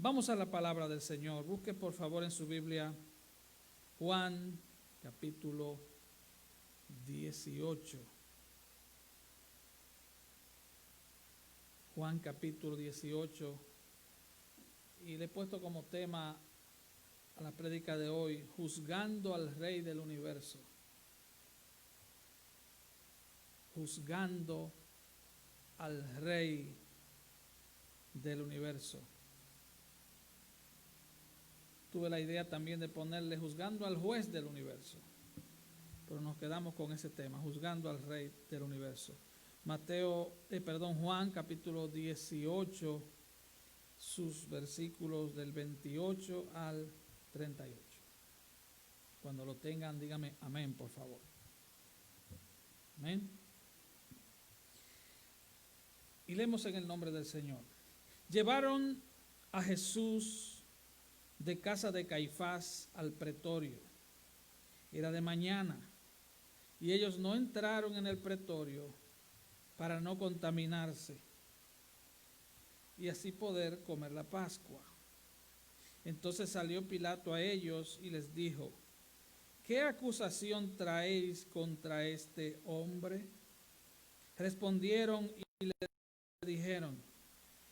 Vamos a la palabra del Señor. Busque por favor en su Biblia Juan capítulo 18. Juan capítulo 18. Y le he puesto como tema a la prédica de hoy, juzgando al Rey del universo. Juzgando al Rey del universo. Tuve la idea también de ponerle juzgando al juez del universo, pero nos quedamos con ese tema, juzgando al Rey del universo. Juan capítulo 18, sus versículos del 28 al 38. Cuando lo tengan, dígame amén, por favor. Amén. Y leemos en el nombre del Señor. Llevaron a Jesús de casa de Caifás al pretorio. Era de mañana, y ellos no entraron en el pretorio para no contaminarse y así poder comer la Pascua. Entonces salió Pilato a ellos y les dijo: ¿qué acusación traéis contra este hombre? Respondieron y le dijeron: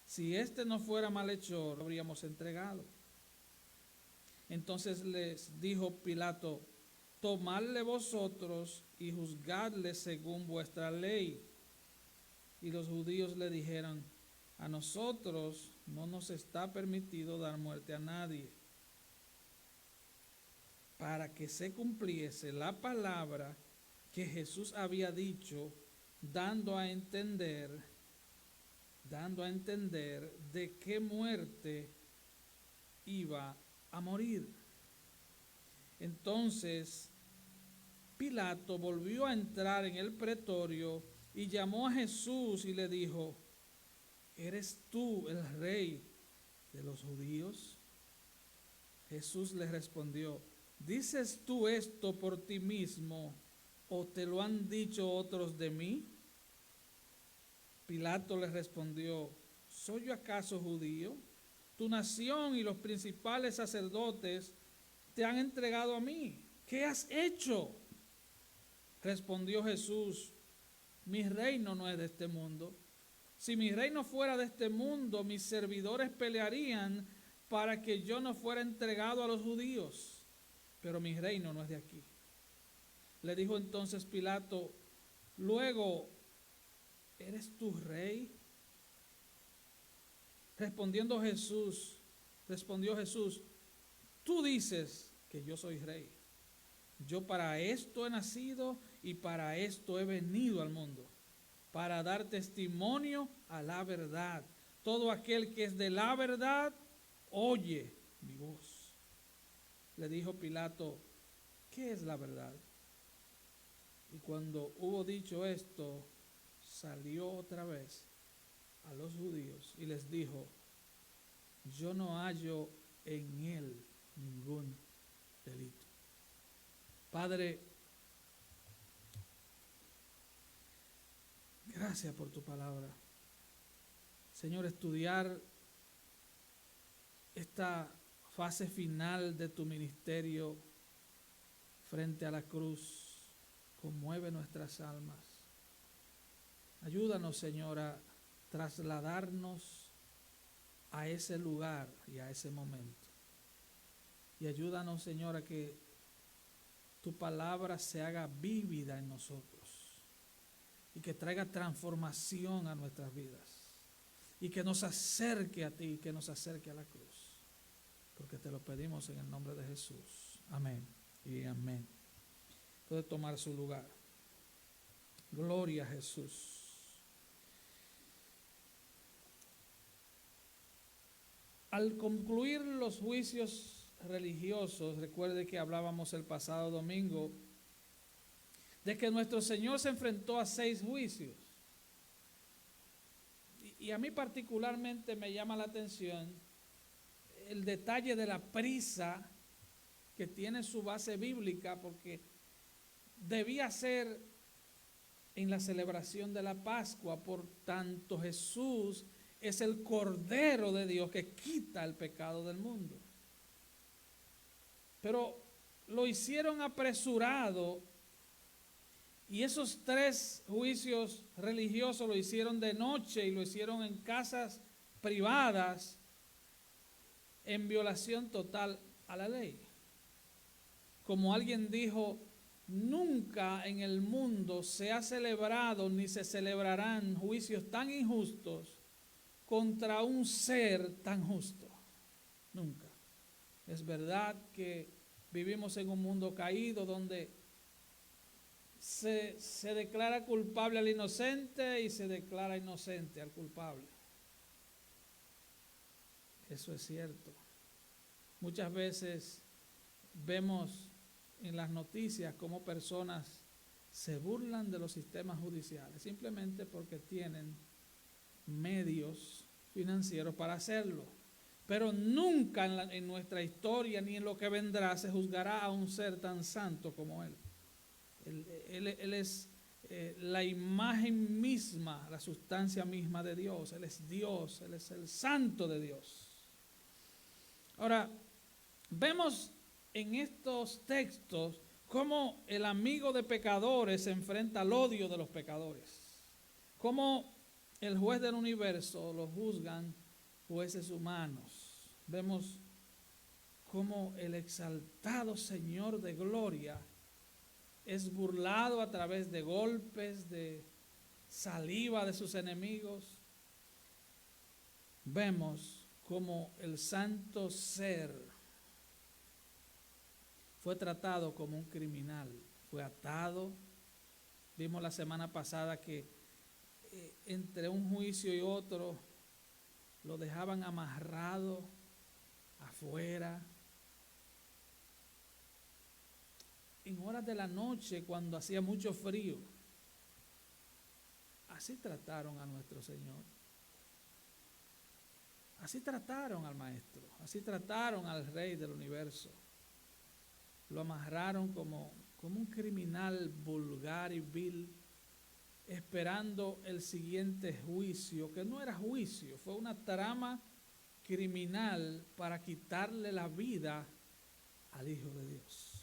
si este no fuera malhechor, lo habríamos entregado. Entonces les dijo Pilato: tomadle vosotros y juzgadle según vuestra ley. Y los judíos le dijeron: a nosotros no nos está permitido dar muerte a nadie, para que se cumpliese la palabra que Jesús había dicho, dando a entender de qué muerte iba a morir. Entonces Pilato volvió a entrar en el pretorio y llamó a Jesús y le dijo: ¿eres tú el rey de los judíos? Jesús le respondió: ¿dices tú esto por ti mismo o te lo han dicho otros de mí? Pilato le respondió: ¿soy yo acaso judío? Tu nación y los principales sacerdotes te han entregado a mí. ¿Qué has hecho? Respondió Jesús: mi reino no es de este mundo. Si mi reino fuera de este mundo, mis servidores pelearían para que yo no fuera entregado a los judíos. Pero mi reino no es de aquí. Le dijo entonces Pilato: luego, ¿eres tú rey? Respondió Jesús: tú dices que yo soy rey. Yo para esto he nacido y para esto he venido al mundo, para dar testimonio a la verdad. Todo aquel que es de la verdad, oye mi voz. Le dijo Pilato: ¿qué es la verdad? Y cuando hubo dicho esto, salió otra vez a los judíos y les dijo: yo no hallo en él ningún delito. Padre, gracias por tu palabra. Señor, estudiar esta fase final de tu ministerio frente a la cruz conmueve nuestras almas. Ayúdanos, Señor, a trasladarnos a ese lugar y a ese momento. Y ayúdanos, Señor, a que tu palabra se haga vívida en nosotros y que traiga transformación a nuestras vidas y que nos acerque a ti, que nos acerque a la cruz, porque te lo pedimos en el nombre de Jesús. Amén y amén. Puede tomar su lugar. Gloria a Jesús. Al concluir los juicios religiosos, recuerde que hablábamos el pasado domingo de que nuestro Señor se enfrentó a 6 juicios. Y a mí particularmente me llama la atención el detalle de la prisa que tiene su base bíblica, porque debía ser en la celebración de la Pascua. Por tanto, Jesús es el Cordero de Dios que quita el pecado del mundo. Pero lo hicieron apresurado, y esos 3 juicios religiosos lo hicieron de noche y lo hicieron en casas privadas, en violación total a la ley. Como alguien dijo, nunca en el mundo se ha celebrado ni se celebrarán juicios tan injustos contra un ser tan justo. Nunca. Es verdad que vivimos en un mundo caído donde se declara culpable al inocente y se declara inocente al culpable. Eso es cierto. Muchas veces vemos en las noticias cómo personas se burlan de los sistemas judiciales simplemente porque tienen medios financieros para hacerlo. Pero nunca en nuestra historia ni en lo que vendrá se juzgará a un ser tan santo como Él. Él es la imagen misma, la sustancia misma de Dios. Él es Dios, Él es el santo de Dios. Ahora, vemos en estos textos cómo el amigo de pecadores se enfrenta al odio de los pecadores. Cómo el juez del universo lo juzgan jueces humanos. Vemos cómo el exaltado Señor de gloria es burlado a través de golpes, de saliva de sus enemigos. Vemos cómo el santo ser fue tratado como un criminal, fue atado. Vimos la semana pasada que entre un juicio y otro lo dejaban amarrado afuera. En horas de la noche, cuando hacía mucho frío. Así trataron a nuestro Señor. Así trataron al Maestro. Así trataron al Rey del universo. Lo amarraron como un criminal vulgar y vil, esperando el siguiente juicio, que no era juicio, fue una trama criminal para quitarle la vida al Hijo de Dios.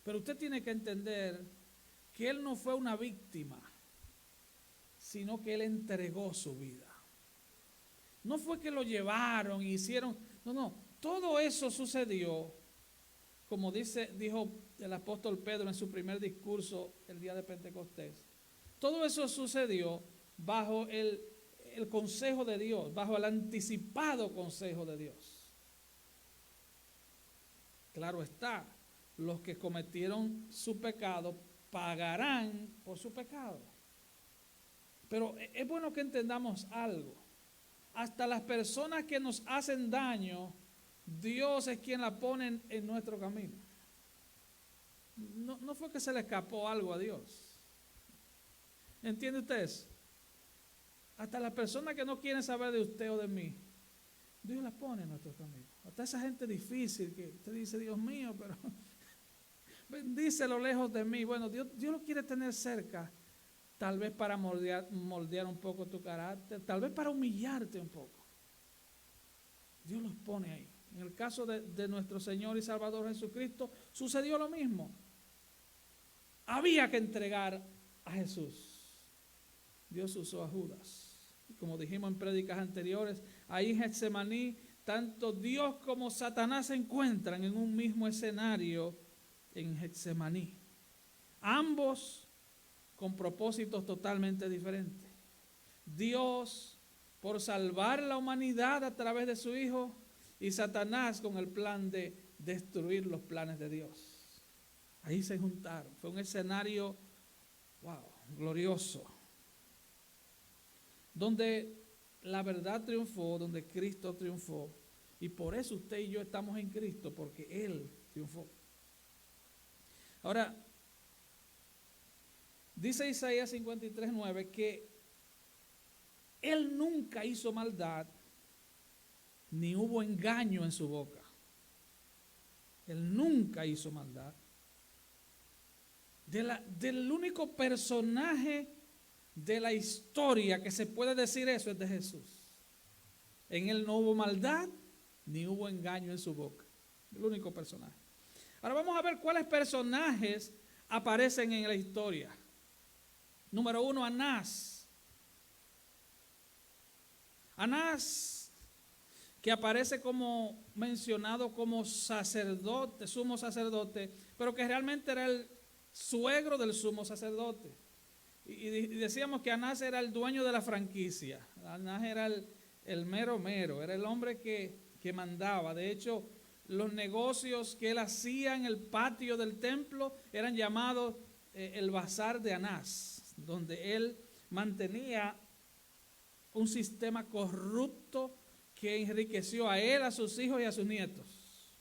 Pero usted tiene que entender que Él no fue una víctima, sino que Él entregó su vida. No fue que lo llevaron y hicieron, no, todo eso sucedió, como dijo el apóstol Pedro en su primer discurso el día de Pentecostés. Todo eso sucedió bajo el consejo de Dios, bajo el anticipado consejo de Dios. Claro está, los que cometieron su pecado pagarán por su pecado. Pero es bueno que entendamos algo. Hasta las personas que nos hacen daño, Dios es quien la pone en nuestro camino. No fue que se le escapó algo a Dios. ¿Entiende usted eso? Hasta las personas que no quieren saber de usted o de mí, Dios las pone en nuestro camino. Hasta esa gente difícil que usted dice, Dios mío, pero bendícelo lejos de mí. Bueno, Dios lo quiere tener cerca, tal vez para moldear un poco tu carácter, tal vez para humillarte un poco. Dios los pone ahí. En el caso de nuestro Señor y Salvador Jesucristo, sucedió lo mismo. Había que entregar a Jesús. Dios usó a Judas. Y como dijimos en prédicas anteriores, ahí en Getsemaní, tanto Dios como Satanás se encuentran en un mismo escenario en Getsemaní. Ambos con propósitos totalmente diferentes. Dios por salvar la humanidad a través de su Hijo, y Satanás con el plan de destruir los planes de Dios. Ahí se juntaron. Fue un escenario, glorioso, donde la verdad triunfó, donde Cristo triunfó. Y por eso usted y yo estamos en Cristo, porque Él triunfó. Ahora, dice Isaías 53:9 que Él nunca hizo maldad, ni hubo engaño en su boca. Él nunca hizo maldad. Del único personaje de la historia que se puede decir eso es de Jesús. En él no hubo maldad, ni hubo engaño en su boca. El único personaje. Ahora vamos a ver cuáles personajes aparecen en la historia. Número 1, Anás. Anás, que aparece como mencionado como sacerdote, sumo sacerdote, pero que realmente era el suegro del sumo sacerdote. Y decíamos que Anás era el dueño de la franquicia. Anás era el mero mero, era el hombre que mandaba. De hecho, los negocios que él hacía en el patio del templo eran llamados el bazar de Anás, donde él mantenía un sistema corrupto que enriqueció a él, a sus hijos y a sus nietos.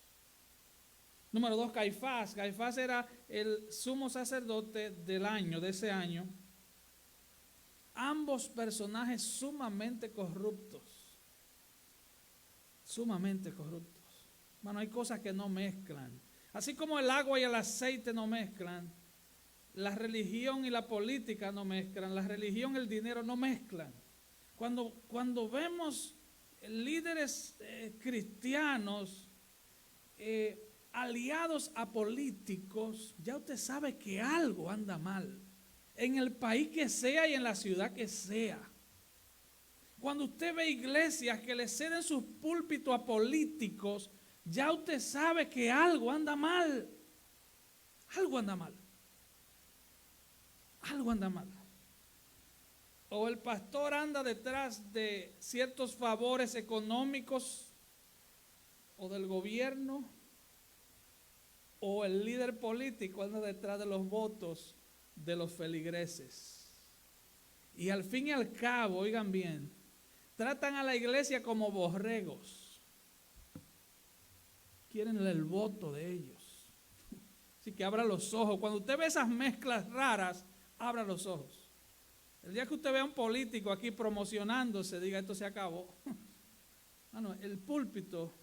Número 2, Caifás. Caifás era el sumo sacerdote del año, de ese año. Ambos personajes sumamente corruptos. Sumamente corruptos. Bueno, hay cosas que no mezclan. Así como el agua y el aceite no mezclan, la religión y la política no mezclan, la religión y el dinero no mezclan. Cuando vemos líderes cristianos aliados a políticos, ya usted sabe que algo anda mal. En el país que sea y en la ciudad que sea. Cuando usted ve iglesias que le ceden sus púlpitos a políticos, ya usted sabe que algo anda mal. Algo anda mal. Algo anda mal. O el pastor anda detrás de ciertos favores económicos o del gobierno, o el líder político anda detrás de los votos de los feligreses. Y al fin y al cabo, oigan bien, tratan a la iglesia como borregos. Quieren el voto de ellos. Así que abra los ojos. Cuando usted ve esas mezclas raras, abra los ojos. El día que usted vea a un político aquí promocionándose, diga, esto se acabó. El púlpito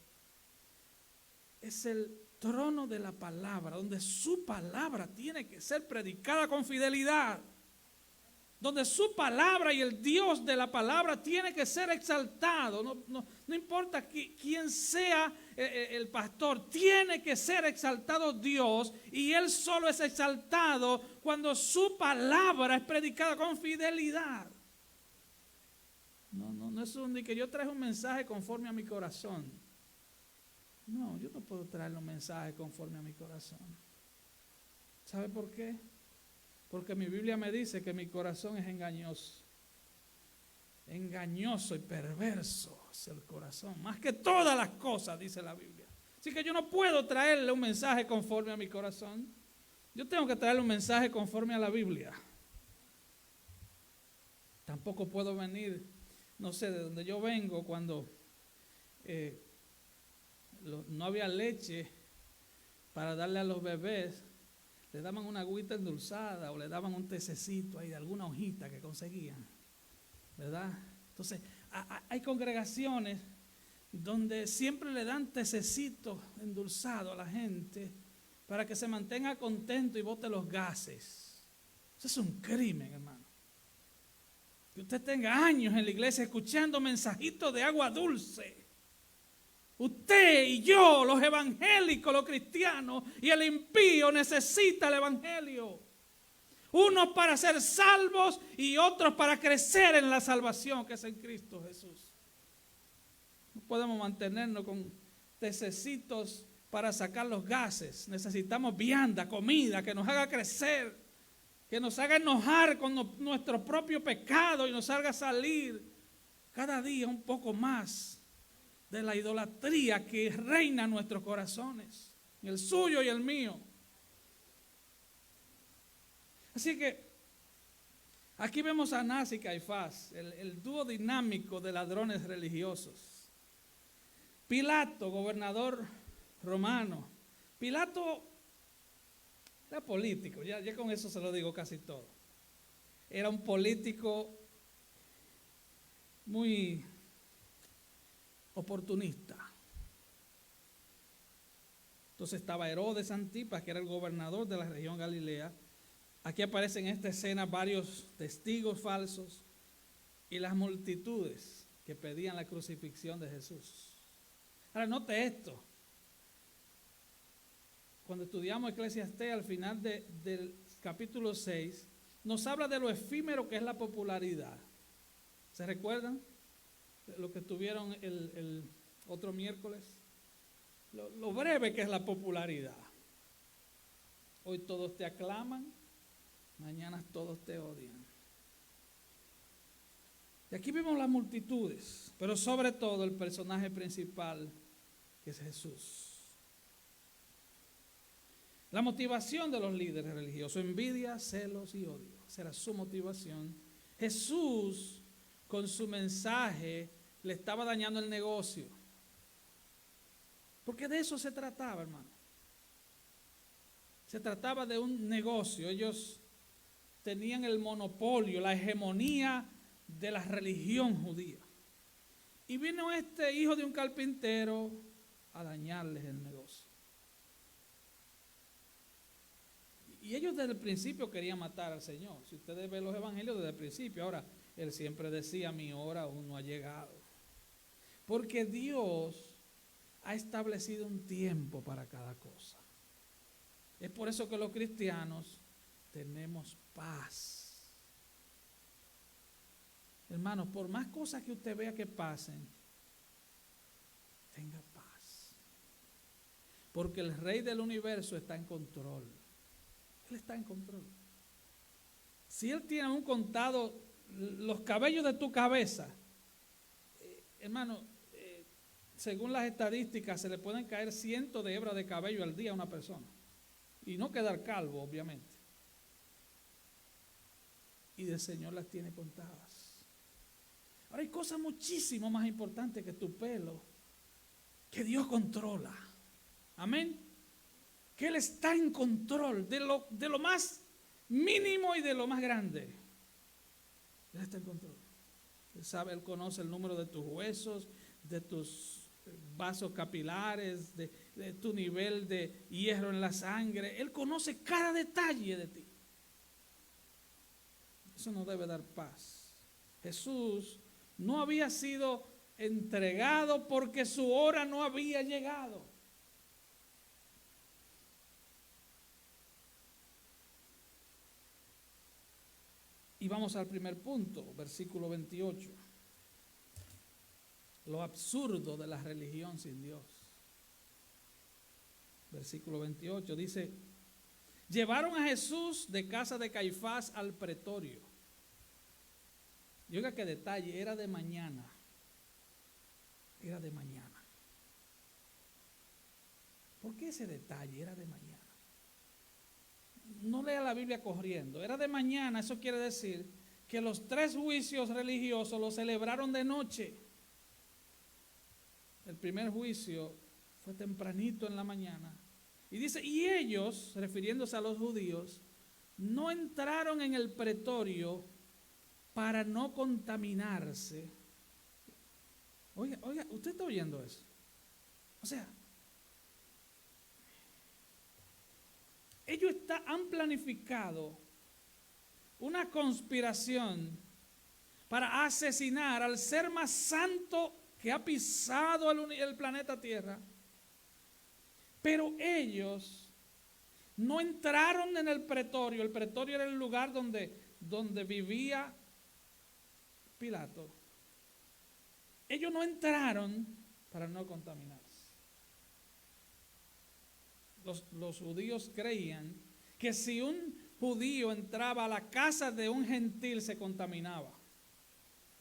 es el trono de la palabra, donde su palabra tiene que ser predicada con fidelidad. Donde su palabra y el Dios de la palabra tiene que ser exaltado. No importa quién sea el pastor, tiene que ser exaltado Dios, y Él solo es exaltado cuando su palabra es predicada con fidelidad. No es un que yo traje un mensaje conforme a mi corazón. No, yo no puedo traer un mensaje conforme a mi corazón. ¿Sabe por qué? Porque mi Biblia me dice que mi corazón es engañoso. Engañoso y perverso es el corazón, más que todas las cosas, dice la Biblia. Así que yo no puedo traerle un mensaje conforme a mi corazón. Yo tengo que traerle un mensaje conforme a la Biblia. Tampoco puedo venir, no sé, de donde yo vengo, cuando no había leche para darle a los bebés, le daban una agüita endulzada o le daban un tececito ahí de alguna hojita que conseguían, ¿verdad? Entonces, hay congregaciones donde siempre le dan tececito endulzado a la gente para que se mantenga contento y bote los gases. Eso es un crimen, hermano. Que usted tenga años en la iglesia escuchando mensajitos de agua dulce. Usted y yo, los evangélicos, los cristianos, y el impío necesita el evangelio. Unos para ser salvos y otros para crecer en la salvación que es en Cristo Jesús. No podemos mantenernos con tececitos para sacar los gases. Necesitamos vianda, comida que nos haga crecer, que nos haga enojar con nuestro propio pecado y nos haga salir cada día un poco más de la idolatría que reina en nuestros corazones, el suyo y el mío. Así que aquí vemos a Anás y Caifás, el dúo dinámico de ladrones religiosos. Pilato, gobernador romano. Pilato era político, ya con eso se lo digo casi todo. Era un político muy oportunista. Entonces estaba Herodes Antipas, que era el gobernador de la región Galilea. Aquí aparecen en esta escena varios testigos falsos y las multitudes. que pedían la crucifixión de Jesús. Ahora, note esto. Cuando estudiamos Eclesiastés, al final del capítulo 6, nos habla de lo efímero que es la popularidad. ¿Se recuerdan? Lo que estuvieron el otro miércoles. Lo breve que es la popularidad. Hoy todos te aclaman, mañana todos te odian. Y aquí vemos las multitudes, pero sobre todo el personaje principal, que es Jesús. La motivación de los líderes religiosos: envidia, celos y odio. Esa era su motivación. Jesús, con su mensaje, le estaba dañando el negocio. Porque de eso se trataba, hermano. Se trataba de un negocio. Ellos tenían el monopolio, la hegemonía de la religión judía. Y vino este hijo de un carpintero a dañarles el negocio. Y ellos desde el principio querían matar al Señor. Si ustedes ven los evangelios desde el principio. Ahora, él siempre decía: mi hora aún no ha llegado. Porque Dios ha establecido un tiempo para cada cosa. Es por eso que los cristianos tenemos paz. Hermanos, por más cosas que usted vea que pasen, tenga paz. Porque el Rey del universo está en control. Él está en control. Si Él tiene un contado los cabellos de tu cabeza, hermano, según las estadísticas, se le pueden caer cientos de hebras de cabello al día a una persona. Y no quedar calvo, obviamente. Y el Señor las tiene contadas. Ahora hay cosas muchísimo más importantes que tu pelo, que Dios controla. Amén. Que Él está en control de lo más mínimo y de lo más grande. Él está en control. Él sabe, Él conoce el número de tus huesos, de tus vasos capilares, de tu nivel de hierro en la sangre. Él conoce cada detalle de ti. Eso nos debe dar paz. Jesús no había sido entregado porque su hora no había llegado. Y vamos al primer punto, versículo 28. Lo absurdo de la religión sin Dios. Versículo 28 dice: llevaron a Jesús de casa de Caifás al pretorio. Y oiga qué detalle, era de mañana. Era de mañana. ¿Por qué ese detalle? Era de mañana. No lea la Biblia corriendo. Era de mañana, eso quiere decir que los 3 juicios religiosos los celebraron de noche. El primer juicio fue tempranito en la mañana. Y dice, y ellos, refiriéndose a los judíos, no entraron en el pretorio para no contaminarse. Oiga, usted está oyendo eso. O sea, ellos han planificado una conspiración para asesinar al ser más santo que ha pisado el planeta Tierra. Pero ellos no entraron en el pretorio. El pretorio era el lugar donde vivía Pilato. Ellos no entraron para no contaminarse. Los judíos creían que si un judío entraba a la casa de un gentil se contaminaba,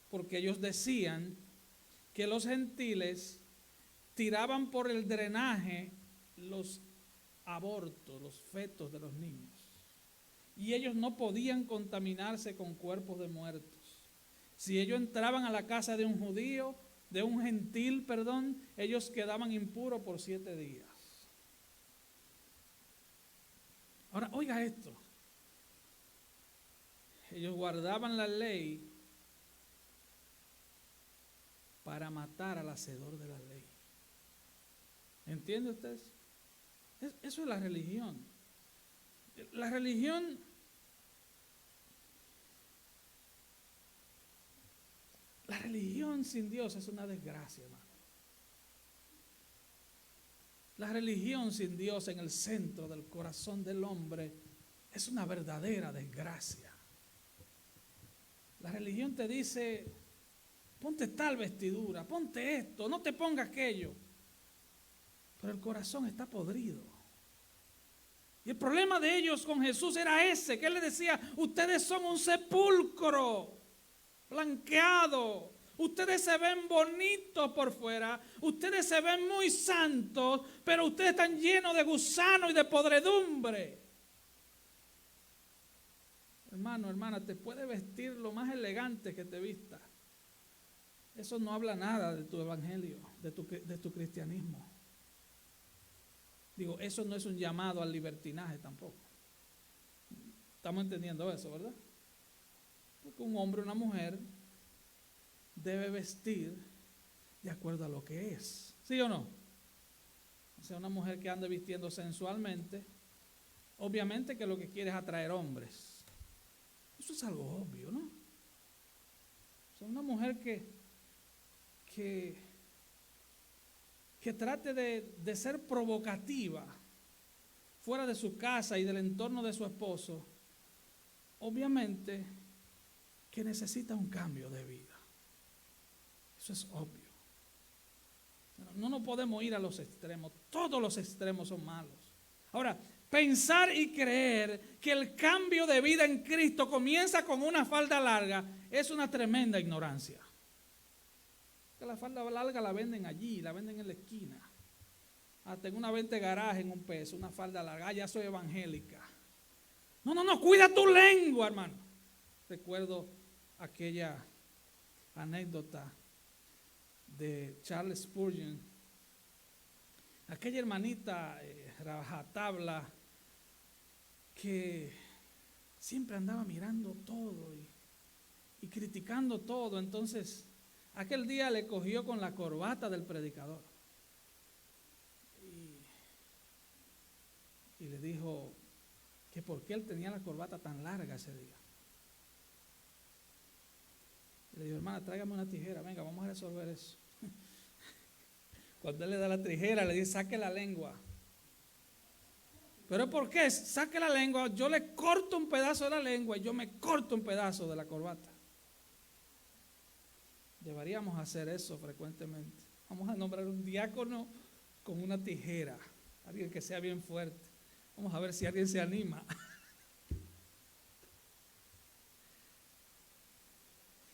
porque ellos decían que los gentiles tiraban por el drenaje los abortos, los fetos de los niños, y ellos no podían contaminarse con cuerpos de muertos. Si ellos entraban a la casa de un judío, de un gentil, ellos quedaban impuros por 7 días. Ahora, oiga esto. Ellos guardaban la ley para matar al hacedor de la ley. ¿Entiende usted? Eso es la religión. La religión sin Dios es una desgracia, hermano. La religión sin Dios en el centro del corazón del hombre es una verdadera desgracia. La religión te dice, ponte tal vestidura, ponte esto, no te pongas aquello. Pero el corazón está podrido. Y el problema de ellos con Jesús era ese, que él les decía, ustedes son un sepulcro blanqueado. Ustedes se ven bonitos por fuera, ustedes se ven muy santos, pero ustedes están llenos de gusano y de podredumbre. Hermano, hermana, te puedes vestir lo más elegante que te vista. Eso no habla nada de tu evangelio, de tu cristianismo. Digo, eso no es un llamado al libertinaje tampoco. Estamos entendiendo eso, ¿verdad? Porque un hombre o una mujer debe vestir de acuerdo a lo que es. ¿Sí o no? O sea, una mujer que ande vistiendo sensualmente, obviamente que lo que quiere es atraer hombres. Eso es algo obvio, ¿no? O sea, una mujer que trate de ser provocativa fuera de su casa y del entorno de su esposo, obviamente que necesita un cambio de vida. Eso es obvio. No podemos ir a los extremos. Todos los extremos son malos. Ahora, pensar y creer que el cambio de vida en Cristo comienza con una falda larga es una tremenda ignorancia. Que la falda larga la venden allí, la venden en la esquina. Hasta en una venta de garaje en $1, una falda larga. Ah, ya soy evangélica. No, cuida tu lengua, hermano. Recuerdo aquella anécdota de Charles Spurgeon, aquella hermanita rajatabla que siempre andaba mirando todo y criticando todo. Entonces, aquel día le cogió con la corbata del predicador y le dijo que por qué él tenía la corbata tan larga ese día. Y le dijo, hermana, tráigame una tijera, venga, vamos a resolver eso. Cuando él le da la tijera, le dice, saque la lengua. ¿Pero por qué? Saque la lengua, yo le corto un pedazo de la lengua y yo me corto un pedazo de la corbata. Deberíamos hacer eso frecuentemente. Vamos a nombrar un diácono con una tijera, alguien que sea bien fuerte. Vamos a ver si alguien se anima.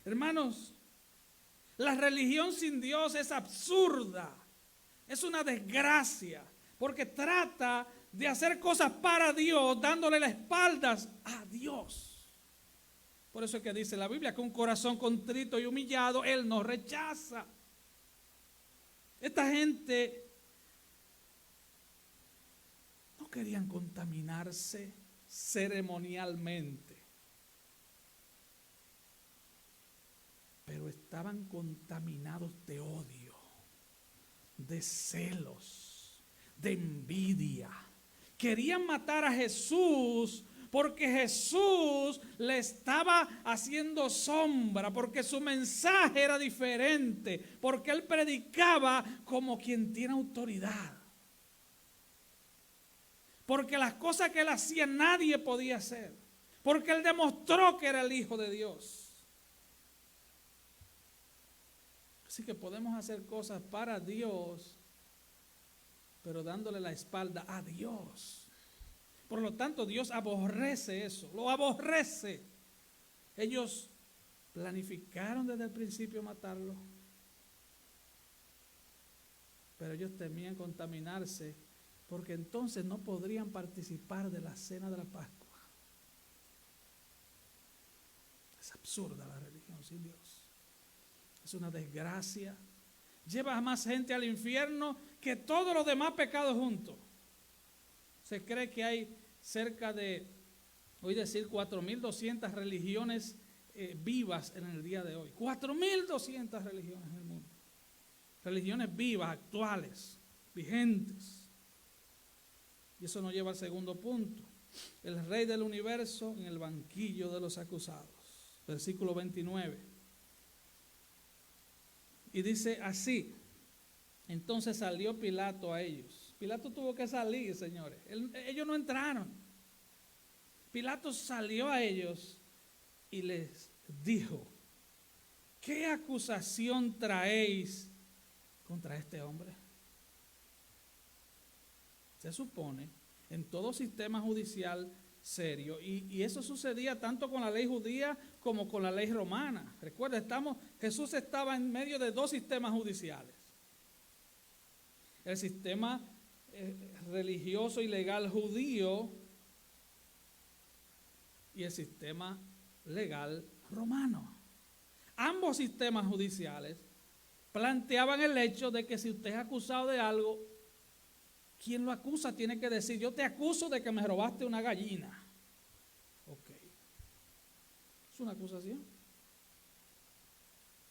Hermanos, la religión sin Dios es absurda, es una desgracia, porque trata de hacer cosas para Dios, dándole las espaldas a Dios. Por eso es que dice la Biblia que un corazón contrito y humillado, Él no rechaza. Esta gente no querían contaminarse ceremonialmente, pero estaban contaminados de odio, de celos, de envidia. Querían matar a Jesús porque Jesús le estaba haciendo sombra, porque su mensaje era diferente, porque él predicaba como quien tiene autoridad, porque las cosas que él hacía nadie podía hacer, porque él demostró que era el Hijo de Dios. Así que podemos hacer cosas para Dios, pero dándole la espalda a Dios. Por lo tanto, Dios aborrece eso, lo aborrece. Ellos planificaron desde el principio matarlo, pero ellos temían contaminarse, porque entonces no podrían participar de la cena de la Pascua. Es absurda la religión sin Dios. Es una desgracia. Lleva a más gente al infierno que todos los demás pecados juntos. Se cree que hay cerca de, hoy decir, 4.200 religiones vivas en el día de hoy. 4.200 religiones en el mundo. Religiones vivas, actuales, vigentes. Y eso nos lleva al segundo punto. El Rey del universo en el banquillo de los acusados. Versículo 29. Y dice así: entonces salió Pilato a ellos. Pilato tuvo que salir, señores. Ellos no entraron. Pilato salió a ellos y les dijo: ¿qué acusación traéis contra este hombre? Se supone, en todo sistema judicial serio, y eso sucedía tanto con la ley judía como con la ley romana. Recuerda, Jesús estaba en medio de dos sistemas judiciales: el sistema religioso y legal judío y el sistema legal romano. Ambos sistemas judiciales planteaban el hecho de que si usted es acusado de algo, quien lo acusa tiene que decir: yo te acuso de que me robaste una gallina. Ok. Es una acusación.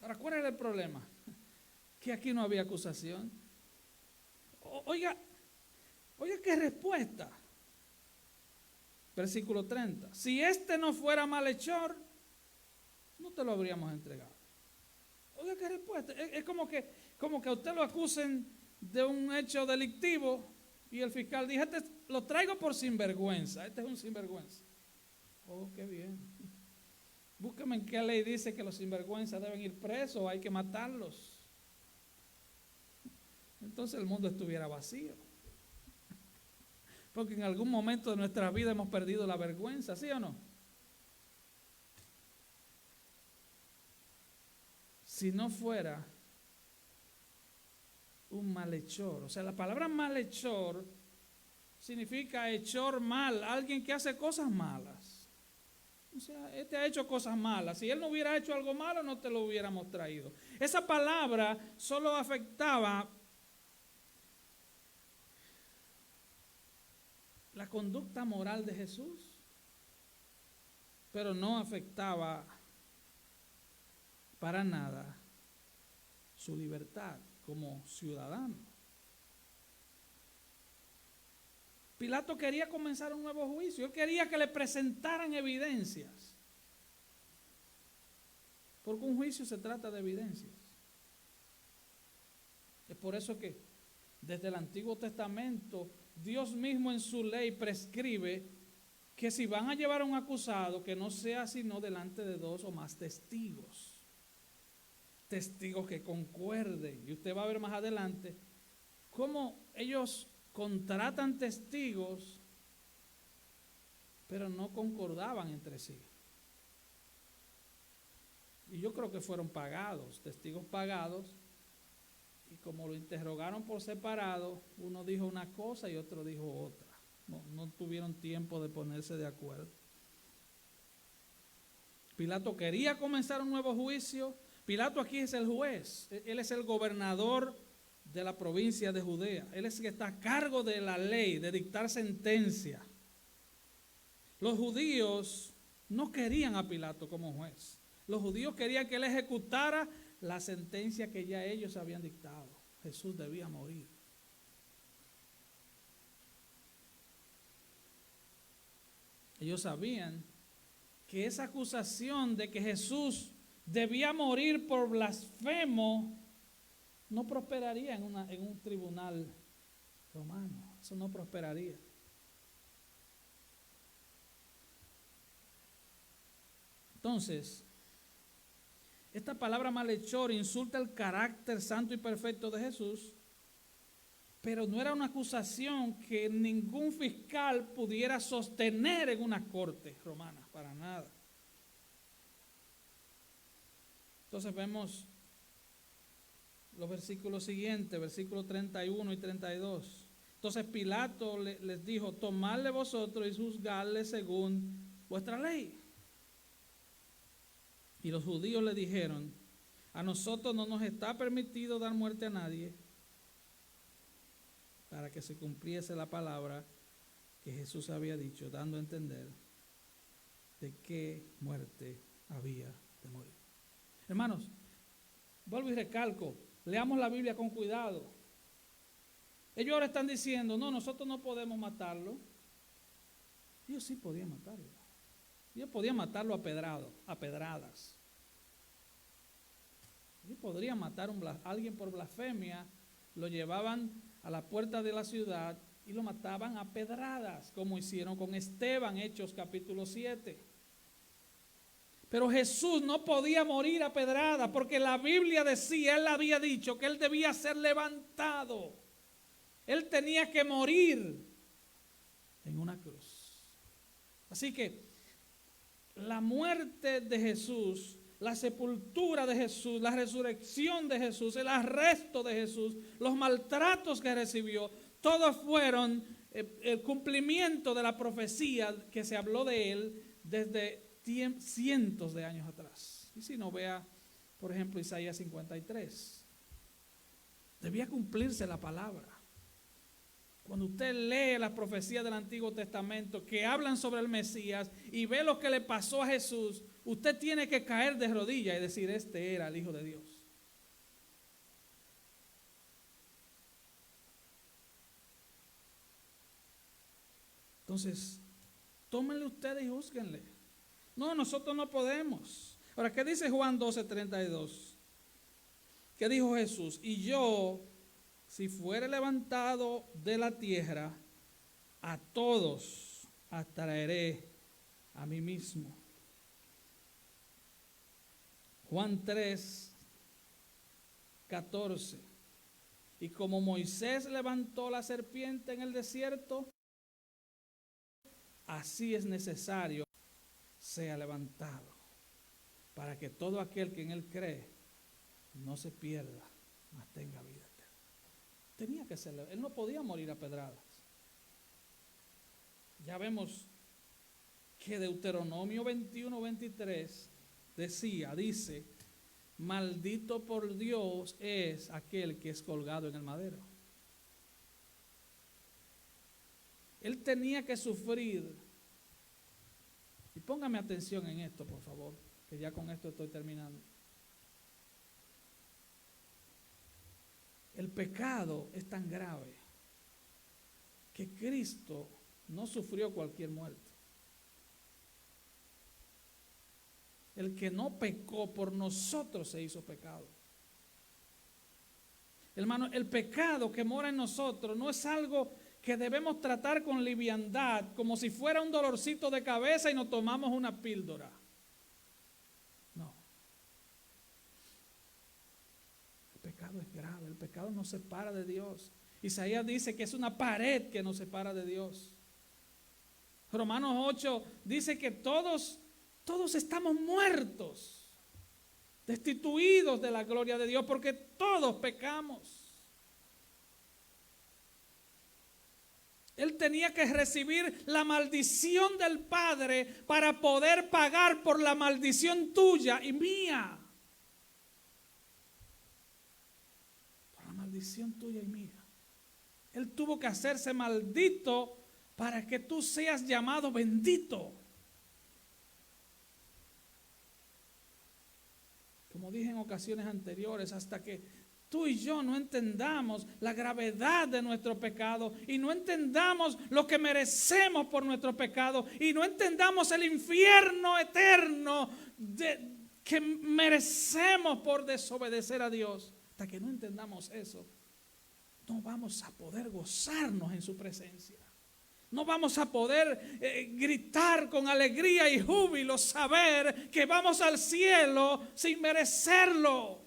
Ahora, ¿cuál era el problema? Que aquí no había acusación. Oiga qué respuesta. Versículo 30. Si este no fuera malhechor, no te lo habríamos entregado. Oiga qué respuesta. Es como que a usted lo acusen de un hecho delictivo y el fiscal dice: este lo traigo por sinvergüenza. Este es un sinvergüenza. Oh, qué bien. Búsqueme en qué ley dice que los sinvergüenzas deben ir presos o hay que matarlos. Entonces el mundo estuviera vacío. Porque en algún momento de nuestra vida hemos perdido la vergüenza, ¿sí o no? Si no fuera un malhechor, o sea, la palabra malhechor significa hechor mal, alguien que hace cosas malas. O sea, este ha hecho cosas malas. Si él no hubiera hecho algo malo, no te lo hubiéramos traído. Esa palabra solo afectaba la conducta moral de Jesús, pero no afectaba para nada su libertad como ciudadano. Pilato quería comenzar un nuevo juicio. Él quería que le presentaran evidencias, porque un juicio se trata de evidencias. Es por eso que desde el Antiguo Testamento Dios mismo en su ley prescribe que si van a llevar a un acusado, que no sea sino delante de dos o más testigos. Testigos que concuerden. Y usted va a ver más adelante cómo ellos contratan testigos, pero no concordaban entre sí. Y yo creo que fueron pagados, testigos pagados. Y como lo interrogaron por separado, uno dijo una cosa y otro dijo otra. No tuvieron tiempo de ponerse de acuerdo. Pilato quería comenzar un nuevo juicio. Pilato aquí es el juez. Él es el gobernador de la provincia de Judea. Él es el que está a cargo de la ley, de dictar sentencia. Los judíos no querían a Pilato como juez. Los judíos querían que él ejecutara la sentencia que ya ellos habían dictado. Jesús debía morir. Ellos sabían que esa acusación de que Jesús debía morir por blasfemo no prosperaría en un tribunal romano. Eso no prosperaría. Entonces, esta palabra malhechor insulta el carácter santo y perfecto de Jesús, pero no era una acusación que ningún fiscal pudiera sostener en una corte romana, para nada. Entonces vemos los versículos siguientes, versículos 31 y 32. Entonces Pilato les dijo: tomadle vosotros y juzgadle según vuestra ley. Y los judíos le dijeron: a nosotros no nos está permitido dar muerte a nadie, para que se cumpliese la palabra que Jesús había dicho, dando a entender de qué muerte había de morir. Hermanos, vuelvo y recalco, leamos la Biblia con cuidado. Ellos ahora están diciendo: no, nosotros no podemos matarlo. Ellos sí podían matarlo. Ellos podían matarlo a pedradas. Y podrían matar a alguien por blasfemia, lo llevaban a la puerta de la ciudad y lo mataban a pedradas, como hicieron con Esteban, Hechos capítulo 7. Pero Jesús no podía morir a pedradas, porque la Biblia decía, él había dicho que él debía ser levantado. Él tenía que morir en una cruz. Así que la muerte de Jesús, la sepultura de Jesús, la resurrección de Jesús, el arresto de Jesús, los maltratos que recibió, todos fueron el cumplimiento de la profecía que se habló de él desde cientos de años atrás. Y si no, vea, por ejemplo, Isaías 53. Debía cumplirse la palabra. Cuando usted lee las profecías del Antiguo Testamento que hablan sobre el Mesías y ve lo que le pasó a Jesús, usted tiene que caer de rodillas y decir, este era el Hijo de Dios. Entonces, tómenle ustedes y júzguenle. No, nosotros no podemos. Ahora, ¿qué dice Juan 12:32? ¿Qué dijo Jesús? Y yo, si fuere levantado de la tierra, a todos atraeré a mí mismo. Juan 3:14. Y como Moisés levantó la serpiente en el desierto, así es necesario sea levantado, para que todo aquel que en él cree no se pierda, mas tenga vida eterna. Tenía que ser, él no podía morir a pedradas. Ya vemos que Deuteronomio 21:23 dice, maldito por Dios es aquel que es colgado en el madero. Él tenía que sufrir. Y póngame atención en esto, por favor, que ya con esto estoy terminando. El pecado es tan grave que Cristo no sufrió cualquier muerte. El que no pecó por nosotros se hizo pecado. Hermano, el pecado que mora en nosotros no es algo que debemos tratar con liviandad, como si fuera un dolorcito de cabeza y nos tomamos una píldora. No. El pecado es grave, el pecado nos separa de Dios. Isaías dice que es una pared que nos separa de Dios. Romanos 8 dice que todos estamos muertos, destituidos de la gloria de Dios, porque todos pecamos. Él tenía que recibir la maldición del Padre para poder pagar por la maldición tuya y mía. Por la maldición tuya y mía. Él tuvo que hacerse maldito para que tú seas llamado bendito. Como dije en ocasiones anteriores, hasta que tú y yo no entendamos la gravedad de nuestro pecado y no entendamos lo que merecemos por nuestro pecado y no entendamos el infierno eterno que merecemos por desobedecer a Dios. Hasta que no entendamos eso, no vamos a poder gozarnos en su presencia. No vamos a poder gritar con alegría y júbilo, saber que vamos al cielo sin merecerlo.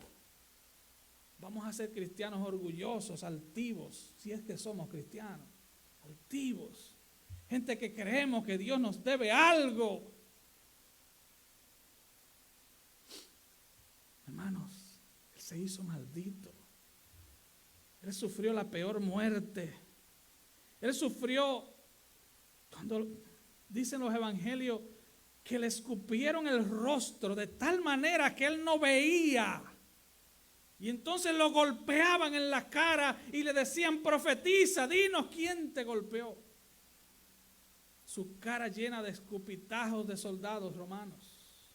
Vamos a ser cristianos orgullosos, altivos, si es que somos cristianos, altivos. Gente que creemos que Dios nos debe algo. Hermanos, Él se hizo maldito. Él sufrió la peor muerte. Él sufrió, cuando dicen los evangelios, que le escupieron el rostro de tal manera que Él no veía. Y entonces lo golpeaban en la cara y le decían, profetiza, dinos quién te golpeó. Su cara llena de escupitajos de soldados romanos.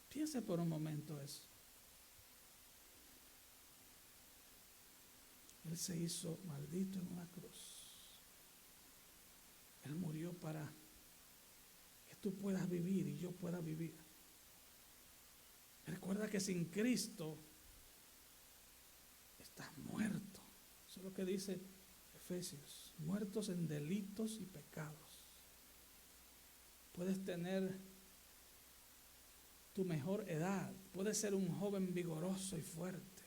Piense por un momento eso. Él se hizo maldito en una cruz. Él murió para que tú puedas vivir y yo pueda vivir. Recuerda que sin Cristo estás muerto. Eso es lo que dice Efesios. Muertos en delitos y pecados. Puedes tener tu mejor edad. Puedes ser un joven vigoroso y fuerte.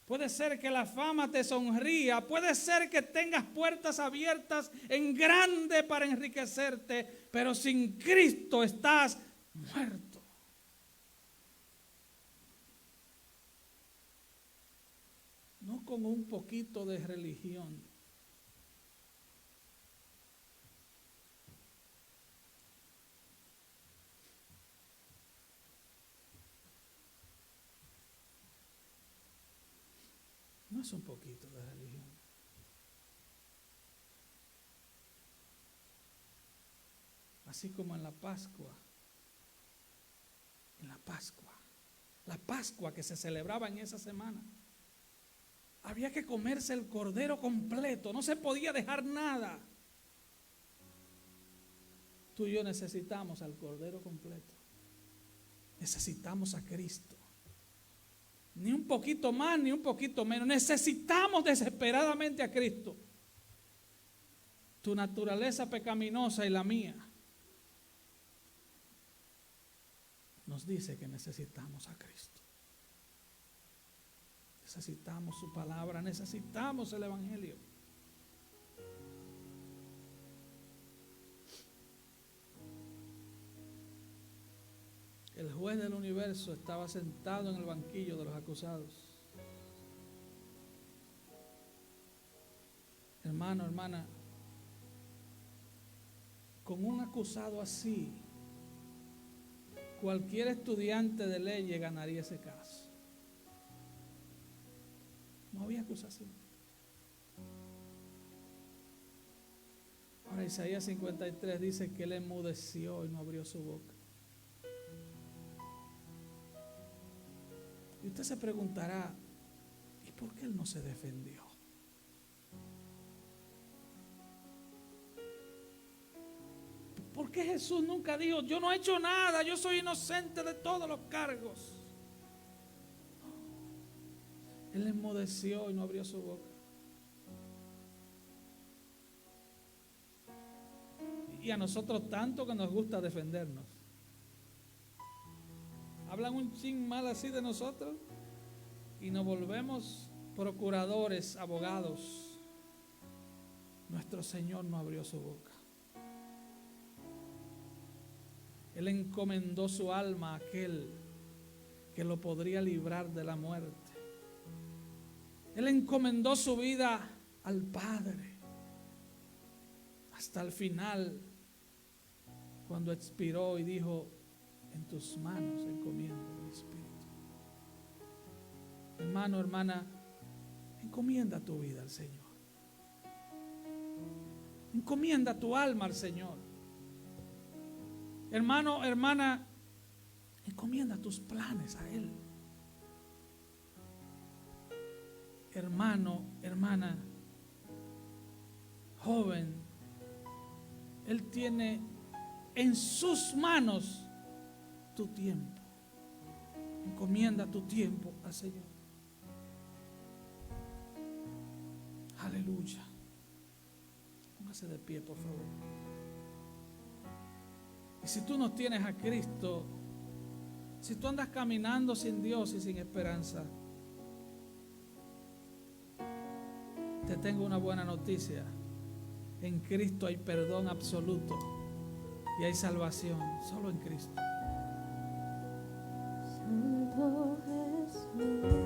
Puede ser que la fama te sonría. Puede ser que tengas puertas abiertas en grande para enriquecerte. Pero sin Cristo estás muerto. No con un poquito de religión. No es un poquito de religión. Así como en la Pascua. La Pascua que se celebraba en esa semana. Había que comerse el cordero completo. No se podía dejar nada. Tú y yo necesitamos al cordero completo. Necesitamos a Cristo. Ni un poquito más, ni un poquito menos. Necesitamos desesperadamente a Cristo. Tu naturaleza pecaminosa y la mía nos dice que necesitamos a Cristo. Necesitamos su palabra, necesitamos el Evangelio. El juez del universo estaba sentado en el banquillo de los acusados. Hermano, hermana, con un acusado así, cualquier estudiante de leyes ganaría ese caso. No había acusación. Ahora Isaías 53 dice que él enmudeció y no abrió su boca. Y usted se preguntará, ¿y por qué él no se defendió? ¿Por qué Jesús nunca dijo, yo no he hecho nada, yo soy inocente de todos los cargos? Él enmudeció y no abrió su boca. Y a nosotros tanto que nos gusta defendernos. Hablan un chin mal así de nosotros y nos volvemos procuradores, abogados. Nuestro Señor no abrió su boca. Él encomendó su alma a aquel que lo podría librar de la muerte. Él encomendó su vida al Padre hasta el final, cuando expiró y dijo, en tus manos encomiendo mi espíritu. Hermano, hermana, encomienda tu vida al Señor. Encomienda tu alma al Señor. Hermano, hermana, encomienda tus planes a Él. Hermano, hermana, joven, Él tiene en sus manos tu tiempo. Encomienda tu tiempo al Señor. Aleluya. Póngase de pie, por favor. Y si tú no tienes a Cristo, si tú andas caminando sin Dios y sin esperanza, te tengo una buena noticia. En Cristo hay perdón absoluto y hay salvación, solo en Cristo. Santo Jesús.